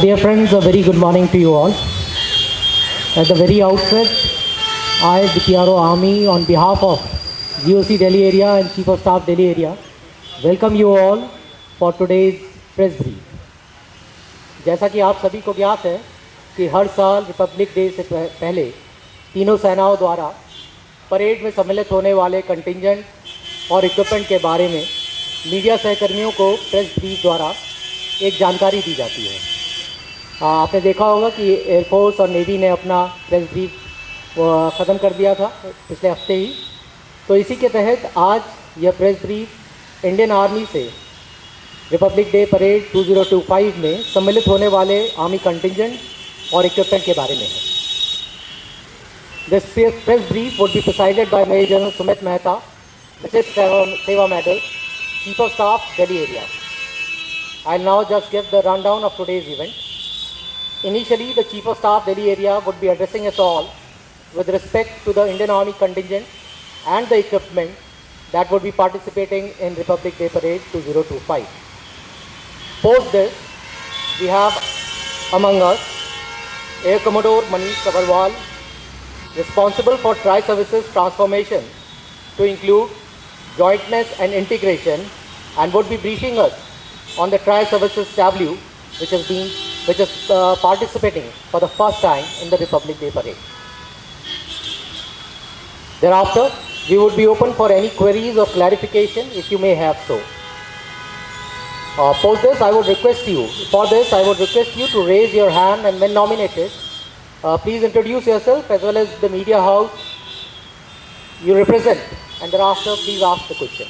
Dear friends, a very good morning to you all. At the very outset, I, the PRO Army, on behalf of GOC Delhi area and Chief of Staff Delhi area, welcome you all for today's press brief. जैसा कि आप सभी को ज्ञात है कि हर साल Republic day से पहले तीनों सेनाओं द्वारा परेड में सम्मिलित होने वाले कंटिंजेंट और इक्विपमेंट के बारे में मीडिया सहकर्मियों को प्रेस ब्रीफ द्वारा एक जानकारी दी जाती है। आपने देखा होगा कि एयरफोर्स और नेवी ने अपना प्रेस ब्रीफ ख़त्म कर दिया था पिछले हफ्ते ही, तो इसी के तहत आज यह प्रेस ब्रीफ इंडियन आर्मी से रिपब्लिक डे परेड 2025 में सम्मिलित होने वाले आर्मी कंटिंजेंट और इक्विपमेंट के बारे में है। This press brief would be presided by major general Sumit Mehta, Vishisht Seva medal, chief of staff Delhi area. I will now just give the rundown of today's event. Initially, the Chief of Staff Delhi area would be addressing us all with respect to the Indian Army contingent and the equipment that would be participating in Republic Day Parade 2025. Post this, we have among us Air Commodore Manish Agarwal, responsible for Tri-Services transformation to include jointness and integration, and would be briefing us on the Tri-Services W, which is participating for the first time in the Republic Day Parade. Thereafter, we would be open for any queries or clarification if you may have so. Post this, I would request you to raise your hand, and when nominated, please introduce yourself as well as the media house you represent, and thereafter please ask the question.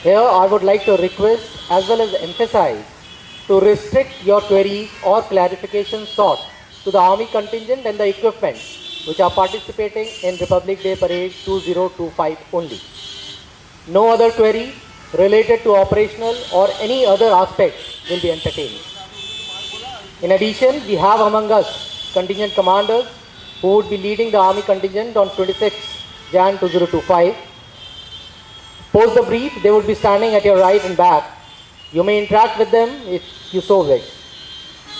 Here I would like to request as well as emphasize to restrict your queries or clarifications sought to the Army contingent and the equipment which are participating in Republic Day Parade 2025 only. No other query related to operational or any other aspects will be entertained. In addition, we have among us contingent commanders who would be leading the Army contingent on 26 Jan 2025. Post the brief, they would be standing at your right and back. You may interact with them if you so wish.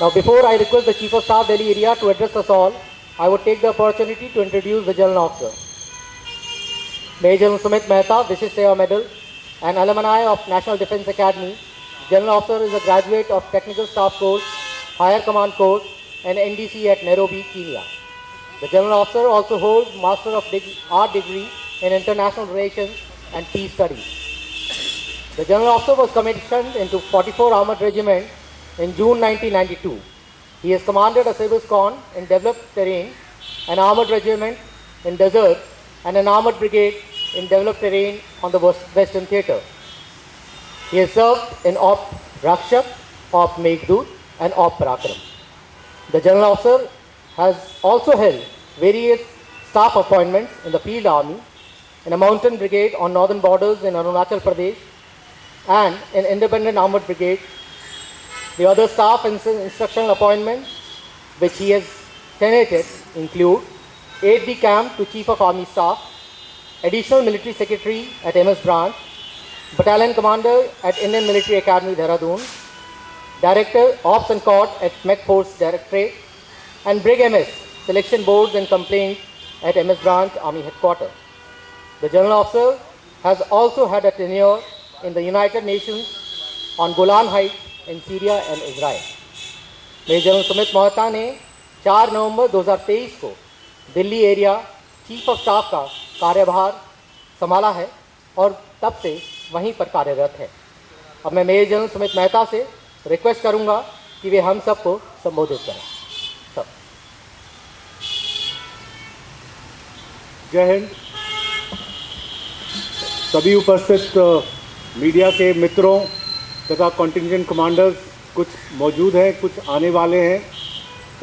Now, before I request the Chief of Staff Delhi area to address us all, I would take the opportunity to introduce the General Officer. Major General Sumit Mehta, Vishish Seva Medal, an alumni of National Defence Academy. General Officer is a graduate of Technical Staff Course, Higher Command Course, and NDC at Nairobi, Kenya. The General Officer also holds Master of Art degree in International Relations and Peace Studies. The General Officer was commissioned into 44 Armored Regiment in June 1992. He has commanded a Civil Squadron in developed terrain, an Armored Regiment in deserts, and an Armored Brigade in developed terrain on the Western Theatre. He has served in Op Rakshak, Op Meghdoot, and Op Parakram. The General Officer has also held various staff appointments in the Field Army, in a Mountain Brigade on northern borders in Arunachal Pradesh, and in Independent Armored Brigade. The other staff and instructional appointments which he has tenanted include Aide de Camp to Chief of Army Staff, Additional Military Secretary at MS Branch, Battalion Commander at Indian Military Academy, Dehradun, Director Ops and Court at Met Force Directorate, and Brig MS Selection Boards and Complaints at MS Branch Army Headquarters. The General Officer has also had a tenure in the United Nations on Golan Heights in Syria and Israel. Major general Sumit Mehta ने 4 नवंबर 2023 को Delhi area chief of staff का कार्यभार संभाला है और तब से वहीं पर कार्यरत है। अब मैं मेजर जनरल सुमित मेहता से रिक्वेस्ट करूंगा कि वे हम सबको संबोधित करें। सब जय हिंद। सभी उपस्थित मीडिया के मित्रों तथा कॉन्टिंजेंट कमांडर्स कुछ मौजूद हैं, कुछ आने वाले हैं,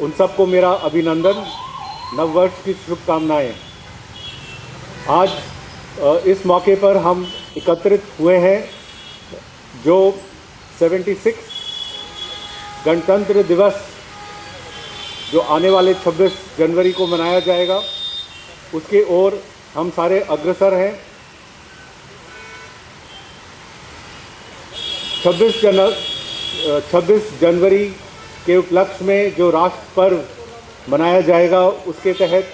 उन सबको मेरा अभिनंदन, नववर्ष की शुभकामनाएं। आज इस मौके पर हम एकत्रित हुए हैं जो 76 गणतंत्र दिवस जो आने वाले 26 जनवरी को मनाया जाएगा उसके ओर हम सारे अग्रसर हैं। 26 जनवरी के उपलक्ष्य में जो राष्ट्र पर्व मनाया जाएगा, उसके तहत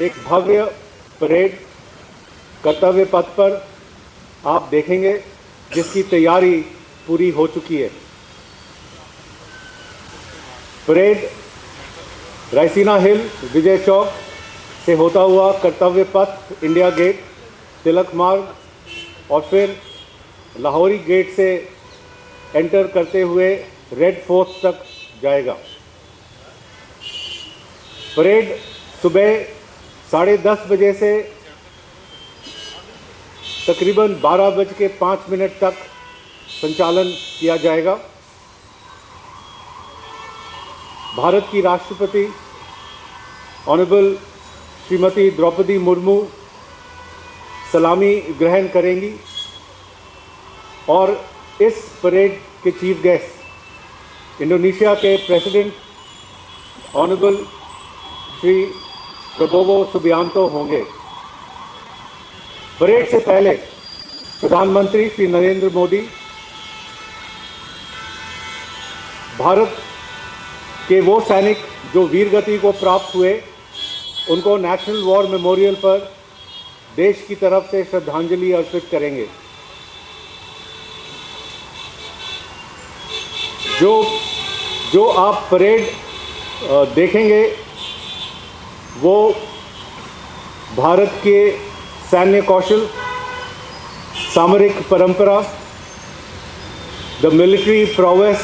एक भव्य परेड कर्तव्य पथ पर आप देखेंगे, जिसकी तैयारी पूरी हो चुकी है। परेड रायसीना हिल, विजय चौक से होता हुआ कर्तव्य पथ, इंडिया गेट, तिलक मार्ग और फिर लाहौरी गेट से एंटर करते हुए रेड फोर्ट तक जाएगा। परेड सुबह 10:30 बजे से तकरीबन 12:05 तक संचालन किया जाएगा। भारत की राष्ट्रपति ऑनरेबल श्रीमती द्रौपदी मुर्मू सलामी ग्रहण करेंगी और इस परेड के चीफ गेस्ट इंडोनेशिया के president honourable Shri Prabowo Subianto होंगे। परेड से पहले प्रधानमंत्री श्री नरेंद्र मोदी भारत के वो सैनिक जो वीरगति को प्राप्त हुए, उनको नेशनल वॉर मेमोरियल पर देश की तरफ से श्रद्धांजलि अर्पित करेंगे। जो आप परेड देखेंगे वो भारत के सैन्य कौशल, सामरिक परंपरा, the military prowess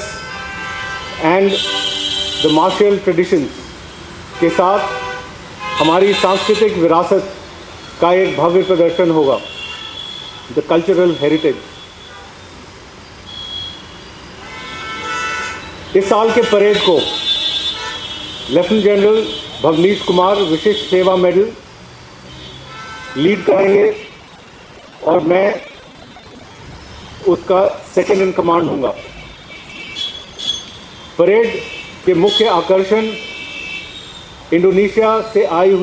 and the martial traditions के साथ हमारी सांस्कृतिक विरासत का एक भव्य प्रदर्शन होगा, द कल्चरल हेरिटेज। इस साल के परेड को लेफ्टिनेंट जनरल भवनीश कुमार विशिष्ट सेवा मेडल लीड करेंगे और मैं उसका सेकंड इन कमांड दूंगा। परेड के मुख्य आकर्षण इंडोनेशिया से आया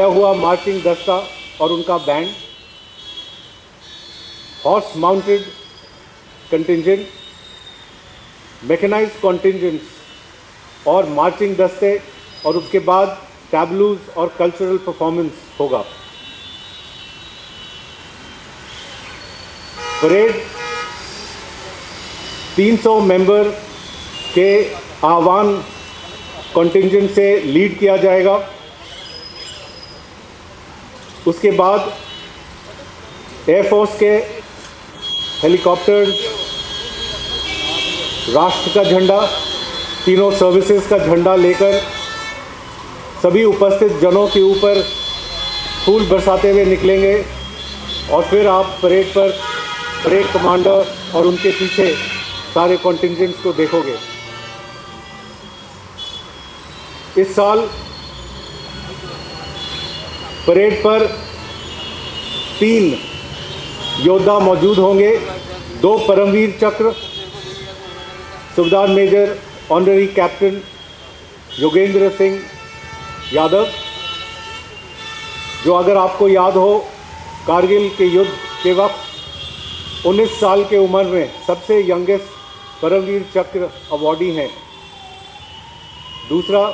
हुआ मार्चिंग दस्ता और उनका band, horse mounted contingent, mechanised contingents और मार्चिंग दस्ते, और उसके बाद टैबलूज और कल्चरल परफॉर्मेंस होगा। परेड 300 मेंबर के आह्वान कॉन्टिंजेंट से लीड किया जाएगा। उसके बाद एयरफोर्स के हेलीकॉप्टर्स, राष्ट्र का झंडा, तीनों सर्विसेज का झंडा लेकर सभी उपस्थित जनों के ऊपर फूल बरसाते हुए निकलेंगे और फिर आप परेड कमांडर और उनके पीछे सारे कॉन्टिंजेंट्स को देखोगे। इस साल परेड पर 3 योद्धा मौजूद होंगे, 2 Paramvir Chakra, subedar major honorary captain Yogendra Singh Yadav, जो अगर आपको याद हो कारगिल के युद्ध के वक्त 19 साल के उम्र में सबसे यंगेस्ट परमवीर चक्र अवॉर्डी हैं। दूसरा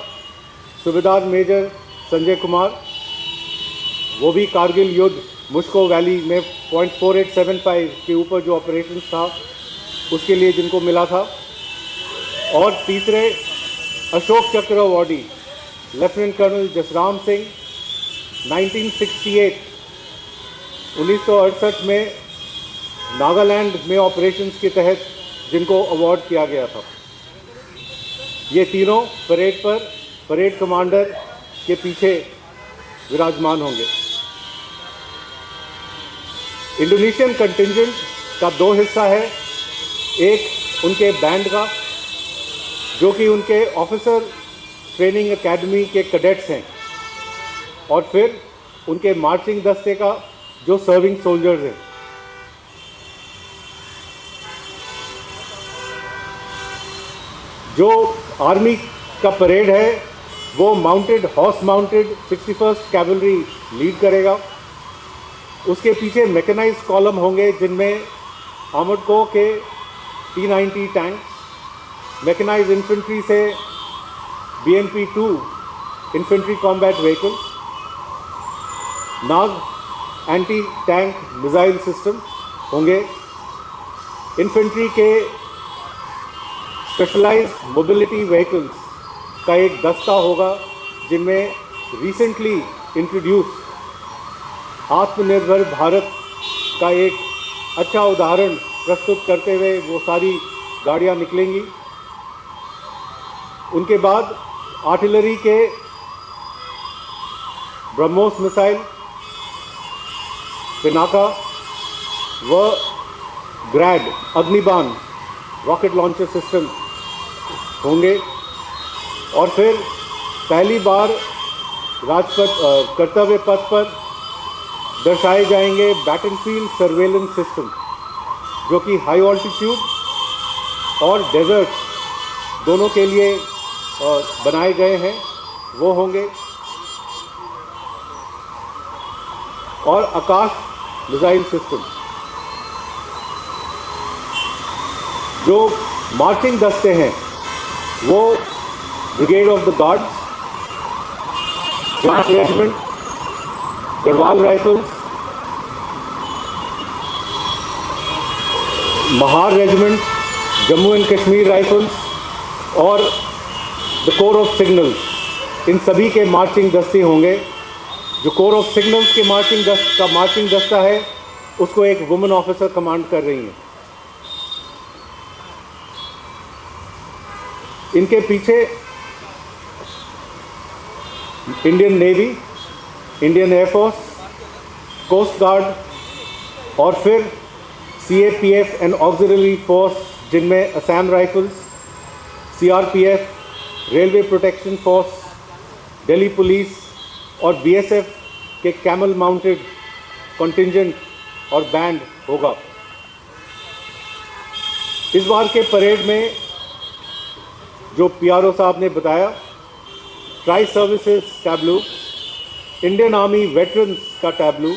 सूबेदार मेजर संजय कुमार, वो भी कारगिल युद्ध मुश्को वैली में .4875 के ऊपर जो ऑपरेशन था उसके लिए जिनको मिला था। और तीसरे Ashoka Chakra awardee lieutenant colonel Jasram Singh, 1968 में नागालैंड में ऑपरेशंस के तहत जिनको अवार्ड किया गया था। ये तीनों परेड पर परेड कमांडर के पीछे विराजमान होंगे। इंडोनेशियन कंटिंजेंट का 2 हिस्सा है, एक उनके बैंड का जो कि उनके ऑफिसर ट्रेनिंग एकेडमी के कैडेट्स हैं, और फिर उनके मार्चिंग दस्ते का जो सर्विंग सोल्जर्स हैं। जो आर्मी का परेड है वो mounted horse mounted 61st cavalry lead करेगा। उसके पीछे मैकेनाइज्ड कॉलम होंगे जिनमें आर्मर्ड कोर के T-90 टैंक्स, मैकेनाइज्ड इन्फेंट्री से BMP-2 इन्फेंट्री कॉम्बैट व्हीकल, नाग एंटी टैंक मिसाइल सिस्टम होंगे, इन्फेंट्री के स्पेशलाइज्ड मोबिलिटी व्हीकल्स का एक दस्ता होगा जिनमें रिसेंटली इंट्रोड्यूस आत्मनिर्भर भारत का एक अच्छा उदाहरण प्रस्तुत करते हुए वो सारी गाड़ियाँ निकलेंगी। उनके बाद आर्टिलरी के ब्रह्मोस मिसाइल, पिनाका व ग्रैड अग्निबाण रॉकेट लॉन्चर सिस्टम होंगे। और फिर पहली बार राजपथ कर्तव्य पथ पर दर्शाए जाएंगे बैटलफील्ड सर्वेलेंस सिस्टम, जो कि हाई ऑल्टीट्यूड और डेजर्ट दोनों के लिए बनाए गए हैं, वो होंगे। और आकाश मिसाइल सिस्टम। जो मार्चिंग दस्ते हैं वो brigade of the guards, joint regiment, Garhwal rifles, Mahar regiment, Jammu and Kashmir rifles और द कोर ऑफ सिग्नल्स, इन सभी के मार्चिंग दस्ते होंगे। जो कोर ऑफ सिग्नल्स के मार्चिंग दस्ता है उसको एक वुमेन ऑफिसर कमांड कर रही हैं। इनके पीछे Indian navy, Indian air force, coast guard और फिर CAPF एंड ऑक्सिलरी फोर्स, जिनमें Assam rifles, CRPF, railway protection force, Delhi police और BSF के कैमल माउंटेड कंटिंजेंट और बैंड होगा। इस बार के परेड में जो PRO साहब ने बताया, tri services tableau, Indian army veterans का टैब्लू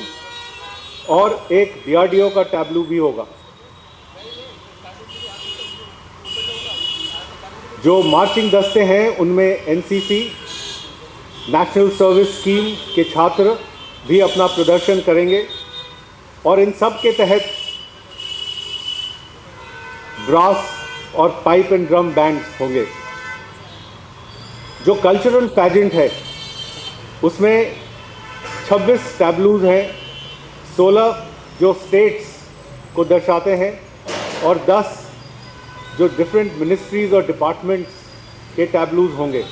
और एक DRDO का टैब्लू भी होगा। जो मार्चिंग दस्ते हैं उनमें NCC, नेशनल सर्विस स्कीम के छात्र भी अपना प्रदर्शन करेंगे और इन सब के तहत ब्रास और पाइप एंड ड्रम बैंड्स होंगे। जो कल्चरल पैजेंट है उसमें 26 टैब्लूज हैं, 16 जो स्टेट्स को दर्शाते हैं और 10 जो डिफरेंट मिनिस्ट्रीज और डिपार्टमेंट्स के टैब्लूज होंगे।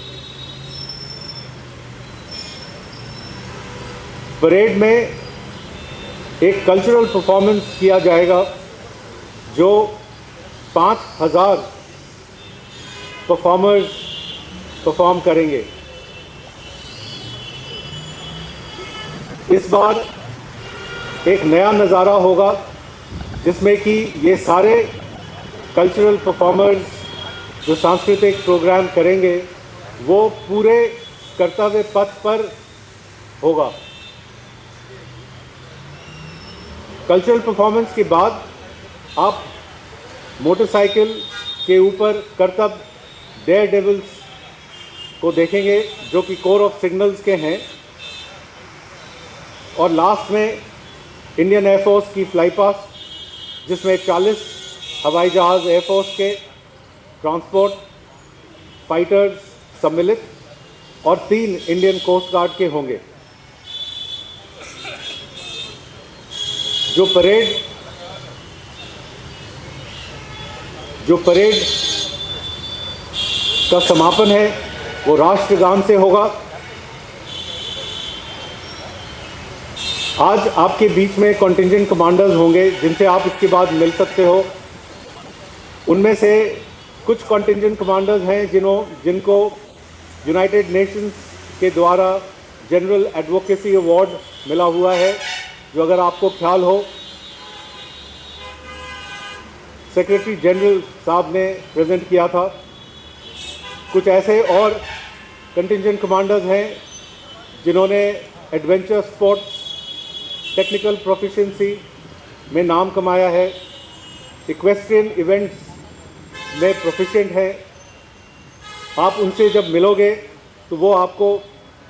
परेड में एक कल्चरल परफॉर्मेंस किया जाएगा जो 5000 परफॉर्मर्स परफॉर्म करेंगे। इस बार एक नया नज़ारा होगा जिसमें कि ये सारे कल्चरल परफॉर्मर्स जो सांस्कृतिक प्रोग्राम करेंगे वो पूरे कर्तव्य पथ पर होगा। कल्चरल परफॉर्मेंस के बाद आप मोटरसाइकिल के ऊपर करतब डेयर डेविल्स को देखेंगे जो कि कोर ऑफ सिग्नल्स के हैं। और लास्ट में इंडियन एयरफोर्स की फ्लाई पास, जिसमें 40 हवाई जहाज़ एयरफोर्स के, ट्रांसपोर्ट फाइटर्स सम्मिलित और 3 इंडियन कोस्ट गार्ड के होंगे। जो परेड का समापन है वो राष्ट्रगान से होगा। आज आपके बीच में कॉन्टिंजेंट कमांडर्स होंगे जिनसे आप इसके बाद मिल सकते हो। उनमें से कुछ कॉन्टिंजेंट कमांडर्स हैं जिनको यूनाइटेड नेशंस के द्वारा जनरल एडवोकेसी अवार्ड मिला हुआ है, जो अगर आपको ख्याल हो सेक्रेटरी जनरल साहब ने प्रेजेंट किया था। कुछ ऐसे और कंटिंजेंट कमांडर्स हैं जिन्होंने एडवेंचर स्पोर्ट्स टेक्निकल प्रोफिशिएंसी में नाम कमाया है, इक्वेस्ट्रियन इवेंट्स में प्रोफिशिएंट है। आप उनसे जब मिलोगे तो वो आपको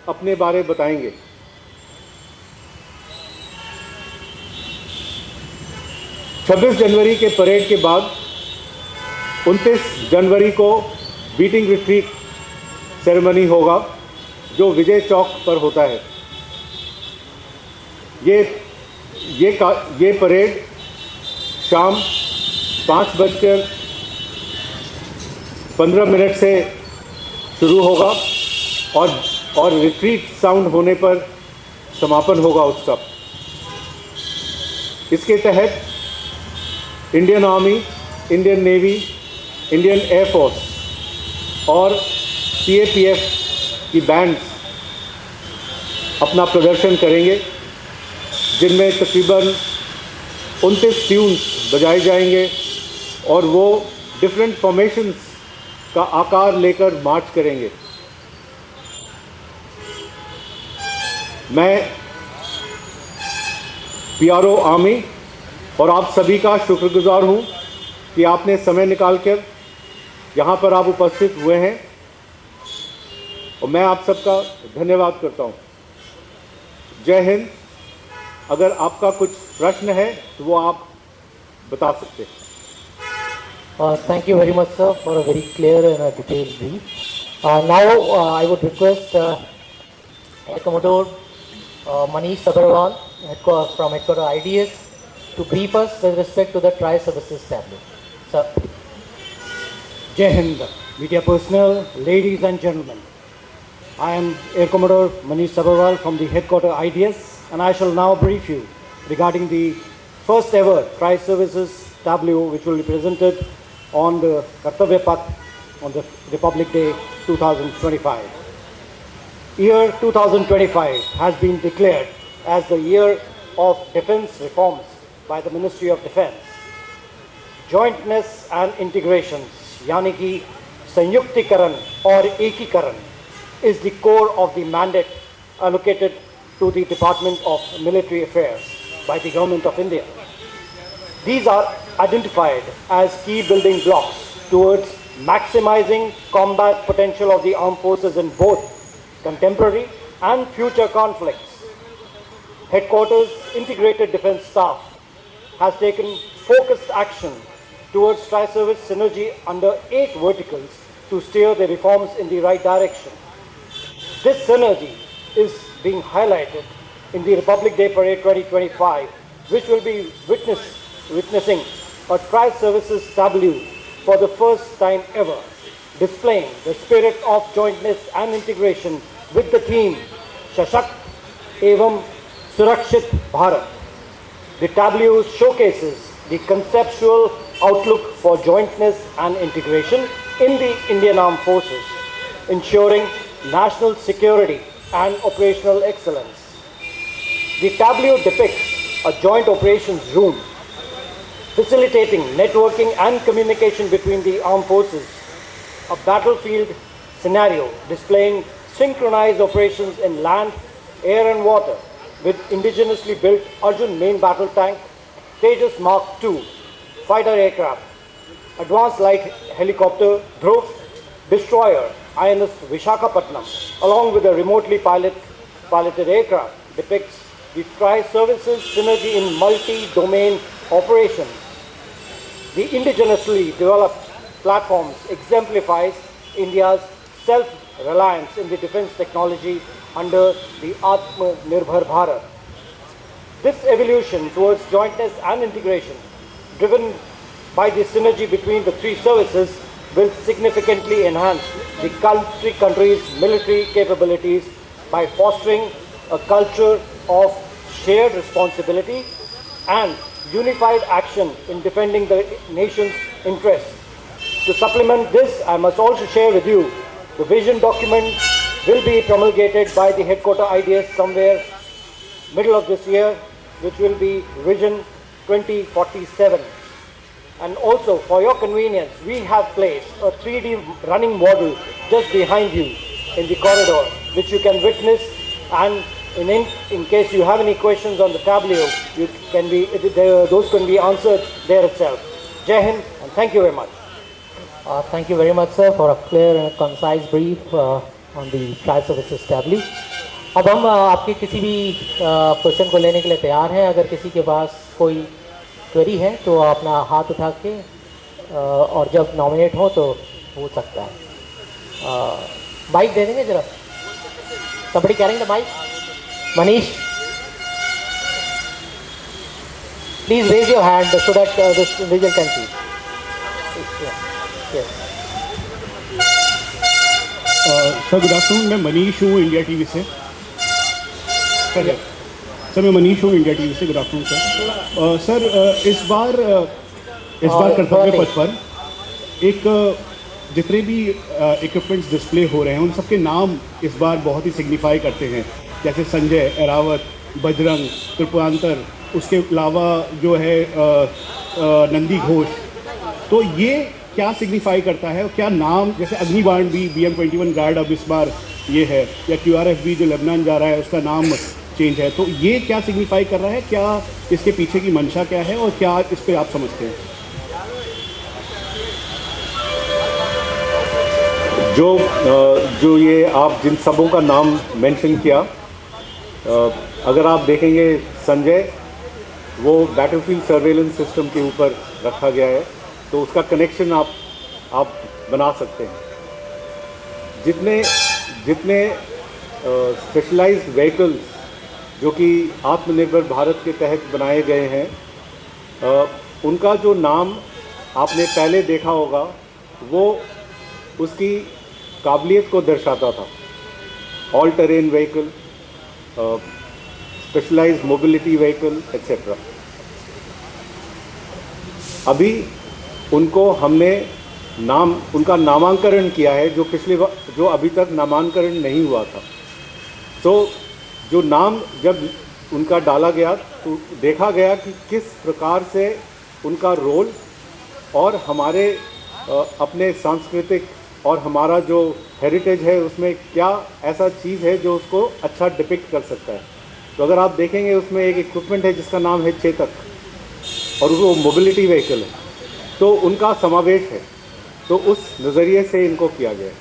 अपने बारे बताएंगे। छब्बीस जनवरी के परेड के बाद 29 जनवरी को बीटिंग रिट्रीट सेरेमनी होगा, जो विजय चौक पर होता है। ये परेड शाम 5:15 से शुरू होगा और रिट्रीट साउंड होने पर समापन होगा उसका। इसके तहत Indian army, Indian navy, Indian air force और सीएपीएफ की बैंड्स अपना प्रदर्शन करेंगे, जिनमें तकरीबन 29 ट्यून्स बजाए जाएंगे और वो डिफरेंट फॉर्मेशंस का आकार लेकर मार्च करेंगे। मैं पीआरओ आर्मी और आप सभी का शुक्रगुजार हूँ कि आपने समय निकालकर यहाँ पर आप उपस्थित हुए हैं, और मैं आप सबका धन्यवाद करता हूँ। जय हिंद। अगर आपका कुछ प्रश्न है तो वो आप बता सकते हैं। Thank you very much, sir, for a very clear and a detailed brief. Now, I would request Air Commodore Manish Sabharwal from Headquarter IDS to brief us with respect to the Tri-Services tableau. Sir. Jai Hind, media personnel, ladies and gentlemen. I am Air Commodore Manish Sabharwal from the Headquarter IDS, and I shall now brief you regarding the first ever Tri-Services tableau, which will be presented on the Kartavya Path on the Republic Day 2025. Year 2025 has been declared as the year of defense reforms by the Ministry of Defense. Jointness and integrations, यानी कि संयुक्तिकरण और एकीकरण, is the core of the mandate allocated to the Department of Military Affairs by the Government of India. These are identified as key building blocks towards maximizing combat potential of the armed forces in both contemporary and future conflicts. Headquarters Integrated Defence Staff has taken focused action towards tri-service synergy under 8 verticals to steer the reforms in the right direction. This synergy is being highlighted in the Republic Day Parade 2025, which will be witnessing a tri-services tableau for the first time ever, displaying the spirit of jointness and integration with the theme Shashakt Evam Surakshit Bharat. The tableau showcases the conceptual outlook for jointness and integration in the Indian Armed Forces, ensuring national security and operational excellence. The tableau depicts a joint operations room, facilitating networking and communication between the armed forces, a battlefield scenario displaying synchronized operations in land, air and water with indigenously built Arjun main battle tank, Tejas Mark II fighter aircraft, advanced light helicopter Dhruv, destroyer INS Vishakhapatnam, along with a remotely piloted aircraft, depicts the tri-services synergy in multi-domain operations. The indigenously developed platforms exemplifies India's self-reliance in the defense technology under the Atmanirbhar Bharat. This evolution towards jointness and integration, driven by the synergy between the 3 services, will significantly enhance the country's military capabilities by fostering a culture of shared responsibility and unified action in defending the nation's interests. To supplement this, I must also share with you the vision document will be promulgated by the Headquarter IDS somewhere middle of this year, which will be Vision 2047. And also, for your convenience, we have placed a 3D running model just behind you in the corridor, which you can witness and In case you have any questions on the tableau, those can be answered there itself. Jai Hind, and thank you very much. Thank you very much, sir, for a clear and concise brief on the trial services tableau. अब हम आपके किसी भी question को लेने के लिए तैयार हैं. अगर किसी के पास कोई क्वेरी है तो अपना हाथ उठा के और जब नॉमिनेट हो तो हो सकता है. माइक दे देंगे जरा. somebody carrying the mic? Manish, please raise your hand so that this individual can see. Yes. Sir good afternoon. मैं मनीष हूँ इंडिया टीवी से. सर मैं मनीष हूँ इंडिया टीवी से. Good afternoon sir. सर इस बार कर्तव्य पथ पर एक जितने भी इक्विपमेंट्स डिस्प्ले हो रहे हैं उन सबके नाम इस बार बहुत ही सिग्निफाई करते हैं. जैसे संजय, एरावत, बजरंग, कृपांतर, उसके अलावा जो है नंदी घोष. तो ये क्या सिग्निफाई करता है और क्या नाम, जैसे अग्निबाण भी BM-21 गार्ड अब इस बार ये है, या QRF भी जो लेबनान जा रहा है उसका नाम चेंज है. तो ये क्या सिग्निफाई कर रहा है, क्या इसके पीछे की मंशा क्या है और क्या इस पर आप समझते हैं? जो ये आप जिन सबों का नाम मेंशन किया, अगर आप देखेंगे संजय, वो बैटलफील्ड सर्वेलेंस सिस्टम के ऊपर रखा गया है, तो उसका कनेक्शन आप बना सकते हैं. जितने स्पेशलाइज्ड व्हीकल्स जो कि आत्मनिर्भर भारत के तहत बनाए गए हैं, उनका जो नाम आपने पहले देखा होगा वो उसकी काबिलियत को दर्शाता था. All terrain vehicle, specialised mobility vehicle etcetera. अभी उनको हमने उनका नामांकरण किया है, जो अभी तक नामांकरण नहीं हुआ था. तो जो नाम जब उनका डाला गया तो देखा गया कि किस प्रकार से उनका रोल और हमारे अपने सांस्कृतिक और हमारा जो हेरिटेज है उसमें क्या ऐसा चीज़ है जो उसको अच्छा डिपिक्ट कर सकता है. तो अगर आप देखेंगे उसमें एक इक्विपमेंट है जिसका नाम है चेतक, और वो मोबिलिटी व्हीकल है, तो उनका समावेश है. तो उस नज़रिए से इनको किया गया है.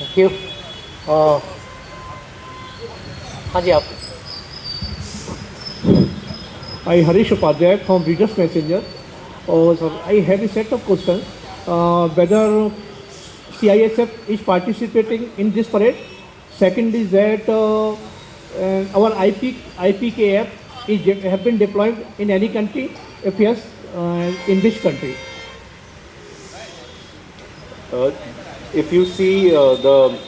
Thank you. हाँ जी, आप. I Harish Upadhyay from Reader's Messenger. I have a set of questions. Whether CISF is participating in this parade. Second is that our IPKF have been deployed in any country. If yes, in which country? If you see the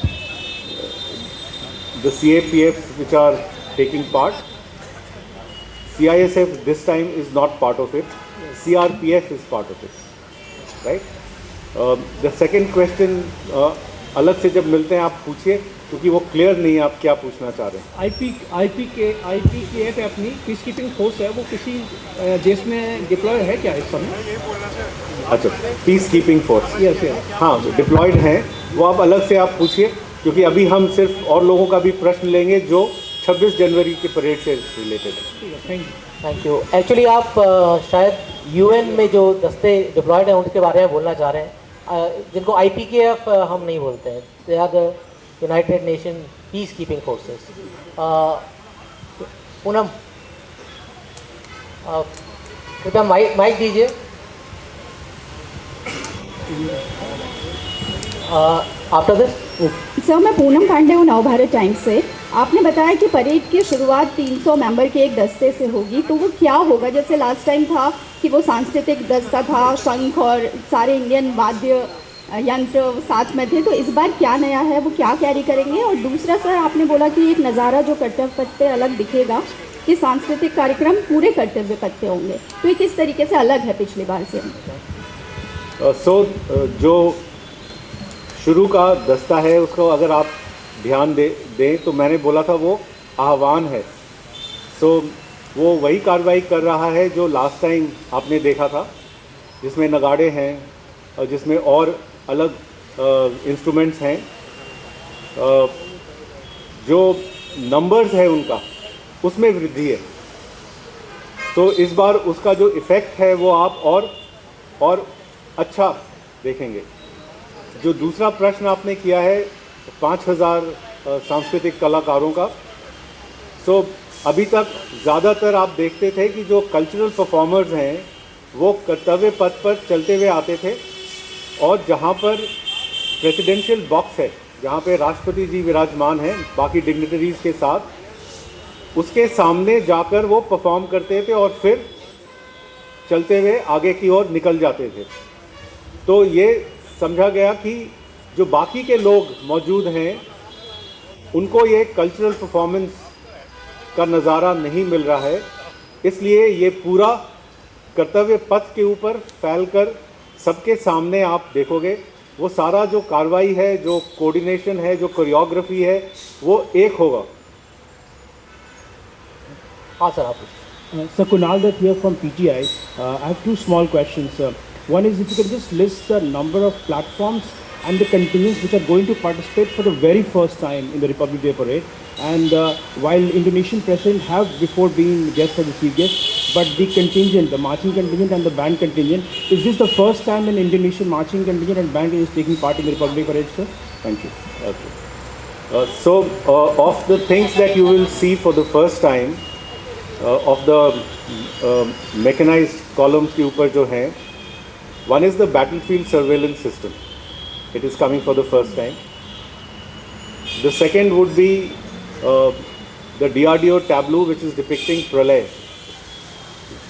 CAPFs which are taking part, CISF this time is not part of it. CRPF is part of it, right? The second question अलग से जब मिलते हैं आप पूछिए, क्योंकि वो clear नहीं है आप क्या पूछना चाह रहे हैं. IPKF अपनी पीस कीपिंग फोर्स है, वो किसी देश में डिप्लॉय है क्या इस समय? अच्छा, पीस कीपिंग फोर्स. यस. हाँ, डिप्लॉयड हैं. वो आप अलग से आप पूछिए, क्योंकि अभी हम सिर्फ और लोगों का भी प्रश्न लेंगे जो 26 जनवरी के परेड से रिलेटेड है. Thank you. एक्चुअली आप शायद UN में जो दस्ते डिप्लॉयड हैं उनके बारे में बोलना चाह रहे हैं, जिनको IPKF हम नहीं बोलते हैं. They are the United Nation peace keeping forces. Poonam, कृपया माइक दीजिए. After this. सर, मैं पूनम पांडे हूँ नवभारत टाइम्स से. आपने बताया कि परेड की शुरुआत 300 मेंबर के एक दस्ते से होगी, तो वो क्या होगा? जैसे लास्ट टाइम था कि वो सांस्कृतिक दस्ता था, शंख और सारे इंडियन वाद्य यंत्र साथ में थे, तो इस बार क्या नया है, वो क्या कैरी करेंगे? और दूसरा सर, आपने बोला कि एक नज़ारा जो कर्तव्य पथ पे अलग दिखेगा, कि सांस्कृतिक कार्यक्रम पूरे कर्तव्य पथ पे होंगे, तो ये किस तरीके से अलग है पिछली बार से? जो शुरू का दस्ता है उसको अगर आप ध्यान दें तो मैंने बोला था वो आह्वान है. वो वही कार्रवाई कर रहा है जो लास्ट टाइम आपने देखा था, जिसमें नगाड़े हैं और जिसमें और अलग इंस्ट्रूमेंट्स हैं. जो नंबर्स है उनका उसमें वृद्धि है। तो इस बार उसका जो इफ़ेक्ट है वो आप और अच्छा देखेंगे। जो दूसरा प्रश्न आपने किया है 5000 सांस्कृतिक कलाकारों का, सो अभी तक ज़्यादातर आप देखते थे कि जो कल्चरल परफॉर्मर्स हैं वो कर्तव्य पथ पर चलते हुए आते थे, और जहाँ पर प्रेसिडेंशियल बॉक्स है, जहाँ पे राष्ट्रपति जी विराजमान हैं बाकी डिग्निटरीज़ के साथ, उसके सामने जाकर वो परफॉर्म करते थे और फिर चलते हुए आगे की ओर निकल जाते थे। तो ये समझा गया कि जो बाकी के लोग मौजूद हैं उनको ये कल्चरल परफॉर्मेंस का नज़ारा नहीं मिल रहा है, इसलिए ये पूरा कर्तव्य पथ के ऊपर फैलकर सबके सामने आप देखोगे वो सारा जो कार्रवाई है, जो कोऑर्डिनेशन है, जो कोरियोग्राफी है, वो एक होगा। हाँ सर, आप Sir, Kunal Dutt here from PTI. I have two small questions. One is if you can just list the number of platforms and the contingents which are going to participate for the very first time in the Republic Day Parade. And while Indonesian president have before been guest as the chief guest, but the contingent, the marching contingent and the band contingent, is this the first time an Indonesian marching contingent and band is taking part in the Republic Day Parade, sir? Thank you. Okay. So of the things that you will see for the first time, of the mechanized columns के ऊपर जो हैं, one is the battlefield surveillance system. It is coming for the first time. The second would be the DRDO tableau, which is depicting Pralay,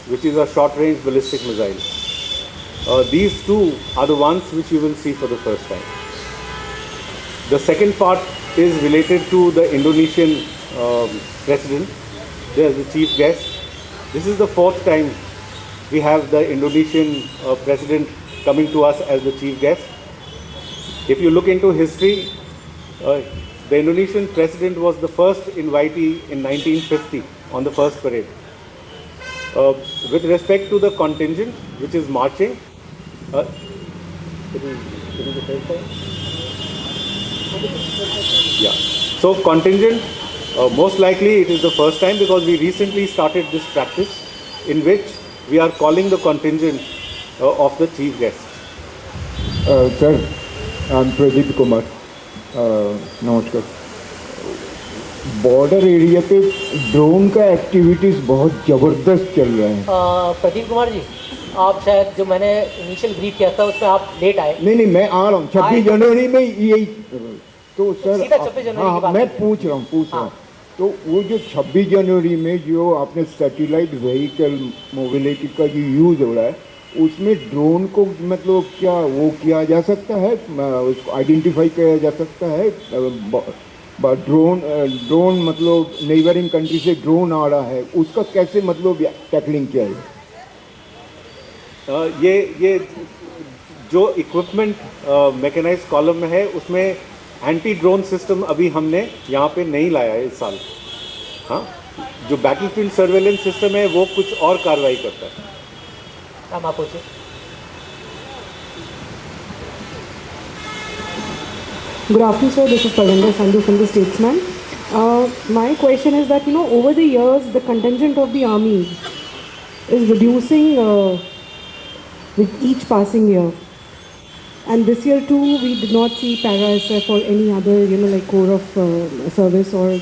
which is a short-range ballistic missile. These two are the ones which you will see for the first time. The second part is related to the Indonesian president. They are the chief guest. This is the fourth time we have the Indonesian president coming to us as the chief guest. If you look into history, the Indonesian president was the first invitee in 1950 on the first parade. With respect to the contingent which is marching, it is the first time? Yeah. So contingent, most likely it is the first time because we recently started this practice in which we are calling the contingent of the chief guest. Sir, I'm Pradeep Kumar. नमस्कार। Border area पे drone का activities बहुत ज़बरदस्त चल रहे हैं। प्रदीप कुमार जी, आप शायद जो मैंने इनिशियल ब्रीफ किया था उसमें आप लेट आए। नहीं मैं आ रहा हूँ 26 जनवरी में यही। तो सर सीधा 26 जनवरी की बात मैं है। पूछ रहा हूँ। तो वो जो 26 जनवरी में जो आपने सैटेलाइट व्हीकल मोबिलिटी का जो यूज़ हो रहा है, उसमें ड्रोन को मतलब क्या वो किया जा सकता है, उसको आइडेंटिफाई किया जा सकता है? ड्रोन मतलब नेबरिंग कंट्री से ड्रोन आ रहा है, उसका कैसे मतलब टैकलिंग किया है? ये जो इक्विपमेंट मैकेनाइज्ड कॉलम में है उसमें एंटी ड्रोन सिस्टम अभी हमने यहाँ पे नहीं लाया है इस साल। हाँ, जो बैटलफील्ड सर्वेलेंस सिस्टम है वो कुछ और कार्रवाई करता है। आप पूछिए। Good afternoon, sir. This is Parvinder Sandhu from the Statesman. My question is that, over the years, the contingent of the army is reducing with each passing year. And this year too, we did not see Para-SF or any other, like Corps of Service or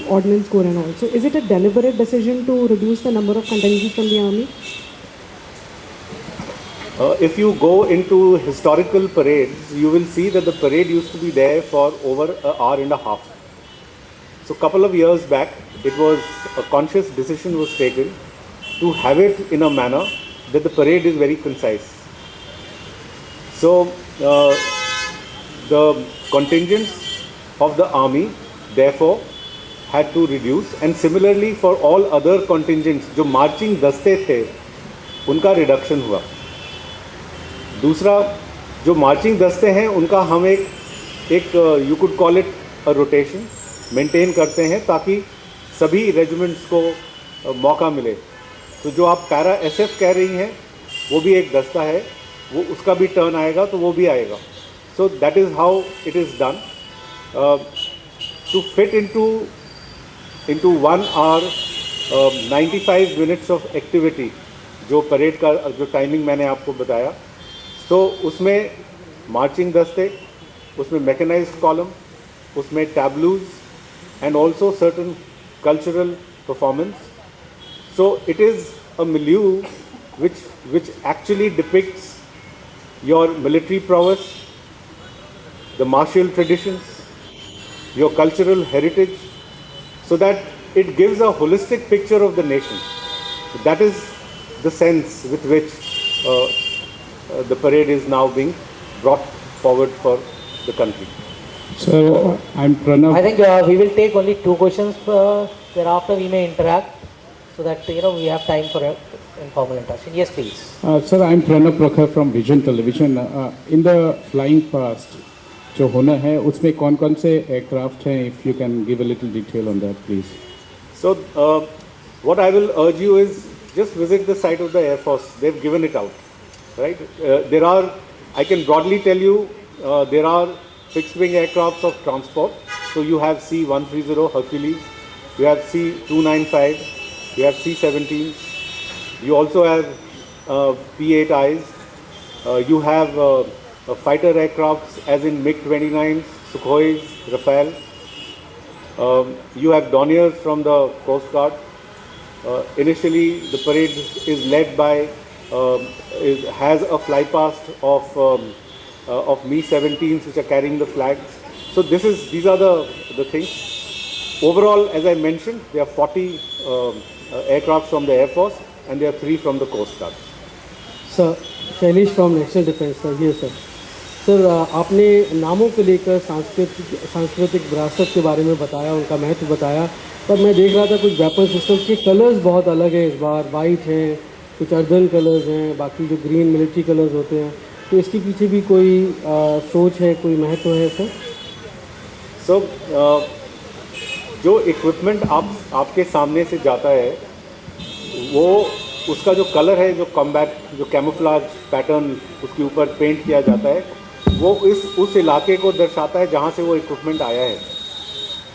Ordnance Corps and all. So is it a deliberate decision to reduce the number of contingents from the army? If you go into historical parades, you will see that the parade used to be there for over an hour and a half. So a couple of years back, it was a conscious decision was taken to have it in a manner that the parade is very concise. So the contingents of the army therefore had to reduce, and similarly for all other contingents जो marching दस्ते थे उनका reduction हुआ। दूसरा, जो marching दस्ते हैं उनका हम एक you could call it a rotation maintain करते हैं ताकि सभी रेजिमेंट्स को मौका मिले। तो जो आप पैरा एसएफ कह रही हैं वो भी एक दस्ता है, वो उसका भी टर्न आएगा तो वो भी आएगा। So that is how it is done. to fit into 1 hour 95 minutes of activity, जो परेड का जो टाइमिंग मैंने आपको बताया, तो उसमें मार्चिंग दस्ते, उसमें मैकेनाइज्ड कॉलम, उसमें टैब्लूज and also certain cultural performance. So it is a milieu which actually depicts your military prowess, the martial traditions, your cultural heritage, so that it gives a holistic picture of the nation. That is the sense with which the parade is now being brought forward for the country. So I'm Pranav. I think we will take only 2 questions. Thereafter, we may interact so that we have time for informal interaction. Yes, please. Sir, I'm Pranav Prakhar from Vision Television. In the flying past, जो होना है उसमें कौन-कौन से aircraft हैं? If you can give a little detail on that, please. So what I will urge you is just visit the site of the Air Force. They've given it out, right? I can broadly tell you, there are fixed wing aircrafts of transport. So you have C-130 Hercules, you have C-295, you have C-17s, you also have P-8Is, you have fighter aircrafts as in MiG-29s, Sukhois, Rafale, you have Dorniers from the Coast Guard. Initially the parade is led by, has a fly past of Mi-17s which are carrying the flags. So these are the things. Overall, as I mentioned, there are 40 aircraft from the Air Force and there are 3 from the Coast Guard. Sir Shailesh from national defence sir, ये sir आपने नामों को लेकर सांस्कृतिक विरासत के बारे में बताया, उनका महत्व बताया, पर मैं देख रहा था कुछ वेपन सिस्टम के कलर्स बहुत अलग हैं इस बार, वाइट हैं, कुछ अर्दन कलर्स हैं, बाकी जो ग्रीन मिलिट्री कलर्स होते हैं, तो इसके पीछे भी कोई सोच है, कोई महत्व है सर? सो जो इक्विपमेंट आपके सामने से जाता है वो उसका जो कलर है, जो कॉम्बैट, जो कैमोफ्लाज पैटर्न उसके ऊपर पेंट किया जाता है, वो उस इलाके को दर्शाता है जहाँ से वो इक्विपमेंट आया है.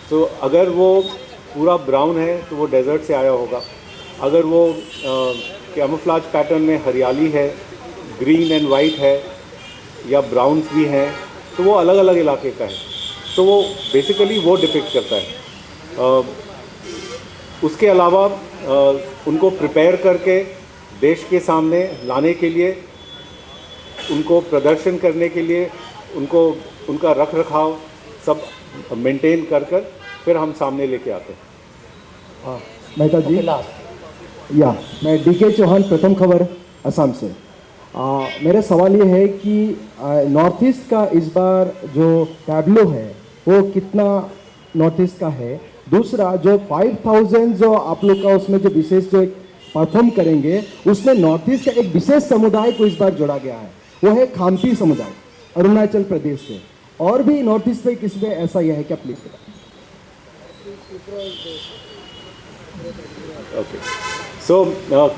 सो अगर वो पूरा ब्राउन है तो वो डेजर्ट से आया होगा, अगर वो कैमोफ्लाज पैटर्न में हरियाली है, ग्रीन एंड वाइट है या ब्राउन्स भी हैं, तो वो अलग अलग इलाके का है. तो वो बेसिकली वो डिपिक्ट करता है. उसके अलावा उनको प्रिपेयर करके देश के सामने लाने के लिए, उनको प्रदर्शन करने के लिए, उनका रख रखाव सब मेंटेन कर फिर हम सामने लेके आते हैं. हाँ मेहता जी, या मैं डीके चौहान, प्रथम खबर असम से. मेरा सवाल ये है कि नॉर्थ ईस्ट का इस बार जो टैब्लो है वो कितना नॉर्थ ईस्ट का है. दूसरा जो 5000 जो आप लोग का उसमें जो विशेष जो परफॉर्म करेंगे उसमें नॉर्थ ईस्ट का एक विशेष समुदाय को इस बार जोड़ा गया है, वो है खाम्ती समुदाय अरुणाचल प्रदेश से. और भी नॉर्थ ईस्ट में किसी में ऐसा यह है क्या? प्लीज बताइए. ओके, सो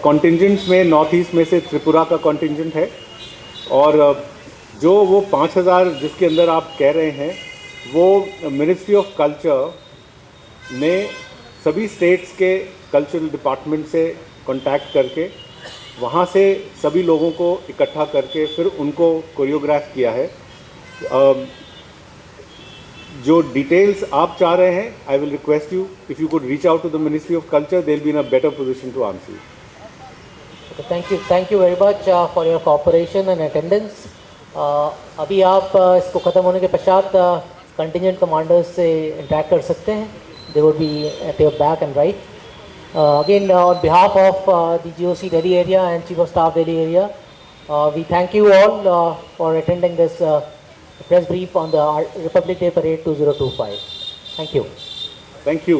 कॉन्टिंजेंट्स में नॉर्थ ईस्ट में से त्रिपुरा का कॉन्टिंजेंट है, और जो वो 5000 जिसके अंदर आप कह रहे हैं वो मिनिस्ट्री ऑफ कल्चर ने सभी स्टेट्स के कल्चरल डिपार्टमेंट से कांटेक्ट करके वहाँ से सभी लोगों को इकट्ठा करके फिर उनको कोरियोग्राफ किया है. जो डिटेल्स आप चाह रहे हैं, I will request you if you could reach out to the ministry of culture, they will be in a better position to answer you. Thank you very much for your cooperation and attendance. अभी आप इसको ख़त्म होने के पश्चात contingent commanders से interact कर सकते हैं. They would be at your back and right. Again, on behalf of the GOC Delhi area and Chief of Staff Delhi area, we thank you all for attending this press brief on the Republic Day Parade 2025. Thank you. Thank you.